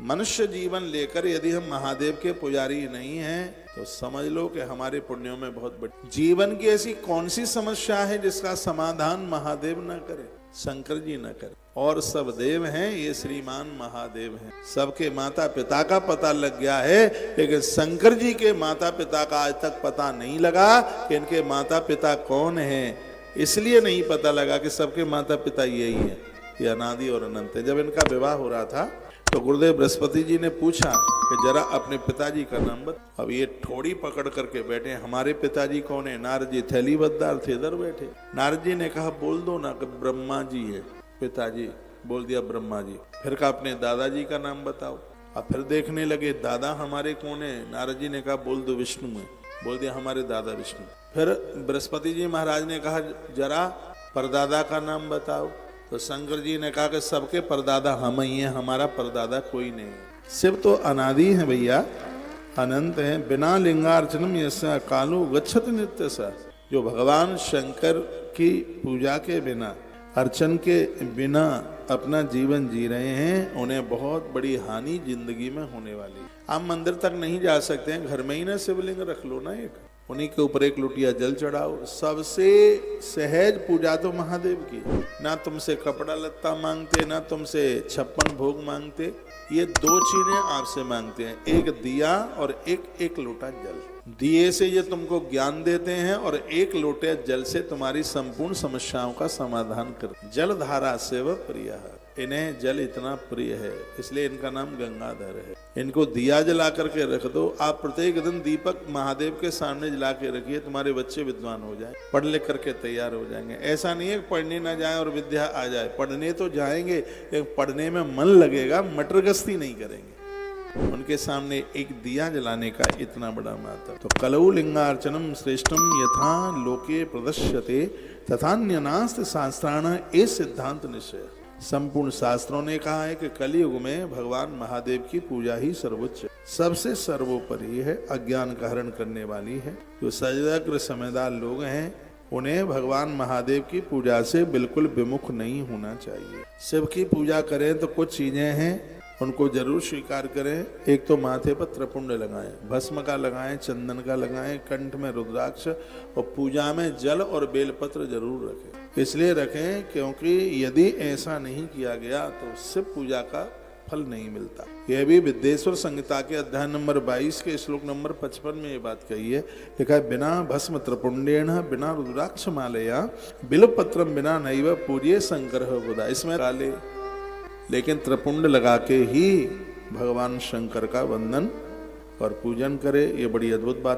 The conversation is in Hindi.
मनुष्य जीवन लेकर यदि हम महादेव के पुजारी नहीं हैं तो समझ लो कि हमारे पुण्यों में बहुत बड़ी। जीवन की ऐसी कौन सी समस्या है जिसका समाधान महादेव न करे, शंकर जी न करे। और सब देव हैं, ये श्रीमान महादेव हैं। सबके माता पिता का पता लग गया है, लेकिन शंकर जी के माता पिता का आज तक पता नहीं लगा कि इनके माता पिता कौन हैं। इसलिए नहीं पता लगा कि सबके माता पिता यही है, ये अनादि और अनंत है। जब इनका विवाह हो रहा था तो गुरुदेव बृहस्पति जी ने पूछा कि जरा अपने पिताजी का नाम बता। अब ये ठोड़ी पकड़ करके बैठे, हमारे पिताजी कौन है? नारद जी थैलीबद्दार थे, इधर बैठे। नारद जी ने कहा बोल दो ना कि ब्रह्मा जी है पिताजी। बोल दिया ब्रह्मा जी। फिर कहा अपने दादाजी का नाम बताओ। अब फिर देखने लगे दादा हमारे कौन है? नारद जी ने कहा बोल दो विष्णु है। बोल दिया हमारे दादा विष्णु। फिर बृहस्पति जी महाराज ने कहा जरा परदादा का नाम बताओ। तो शंकर जी ने कहा कि सबके परदादा हम ही हैं, हमारा परदादा कोई नहीं है। शिव तो अनादि है भैया, अनंत है। बिना लिंगार्चनम यस्या कालो गच्छत नित्य सा। जो भगवान शंकर की पूजा के बिना, अर्चन के बिना अपना जीवन जी रहे हैं, उन्हें बहुत बड़ी हानि जिंदगी में होने वाली है। आप मंदिर तक नहीं जा सकते हैं, घर में ही ना शिवलिंग रख लो ना एक, उन्हीं के ऊपर एक लोटिया जल चढ़ाओ। सबसे सहज पूजा तो महादेव की। ना तुमसे कपड़ा लत्ता मांगते, ना तुमसे 56 भोग मांगते। ये दो चीजें आपसे मांगते हैं, एक दिया और एक लोटा जल। दिए से ये तुमको ज्ञान देते हैं और एक लोटे जल से तुम्हारी संपूर्ण समस्याओं का समाधान कर। जल धारा सेव प्रिय है, इन्हें जल इतना प्रिय है, इसलिए इनका नाम गंगाधर है। इनको दिया जला करके रख दो। आप प्रत्येक दिन दीपक महादेव के सामने जला के रखिए, तुम्हारे बच्चे विद्वान हो जाए, पढ़ लिख करके तैयार हो जाएंगे। ऐसा नहीं है पढ़ने ना जाए और विद्या आ जाए, पढ़ने तो जाएंगे लेकिन पढ़ने में मन लगेगा, मटरगस्ती नहीं करेंगे। उनके सामने एक दिया जलाने का इतना बड़ा महत्व। तो कलौ लिंगार्चनम श्रेष्ठम यथा लोके प्रदर्श्यते तथान्यनास्ति शास्त्राण ए सिद्धांत निश्चय। संपूर्ण शास्त्रों ने कहा है कि कलयुग में भगवान महादेव की पूजा ही सर्वोच्च, सबसे सर्वोपरि है, अज्ञान का हरण करने वाली है। जो सजग समझदार लोग हैं उन्हें भगवान महादेव की पूजा से बिल्कुल विमुख नहीं होना चाहिए। शिव की पूजा करें तो कुछ चीजें हैं उनको जरूर स्वीकार करें। एक तो माथे पर त्रिपुंड लगाएं, भस्म का लगाएं, चंदन का लगाएं, कंठ में रुद्राक्ष, और पूजा में जल और बेलपत्र जरूर रखें। इसलिए रखें क्योंकि यदि ऐसा नहीं किया गया तो शिव पूजा का फल नहीं मिलता। यह भी विद्येश्वर संहिता के अध्याय नंबर 22 के श्लोक नंबर 55 में ये बात कही है। लिखा है बिना भस्म त्रिपुंडेन बिना रुद्राक्ष मालया बिल्वपत्रम बिना नैव पूज्ये शंकर बुधा। इसमें काले लेकिन त्रिपुंड लगा के ही भगवान शंकर का वंदन और पूजन करे। ये बड़ी अद्भुत बात।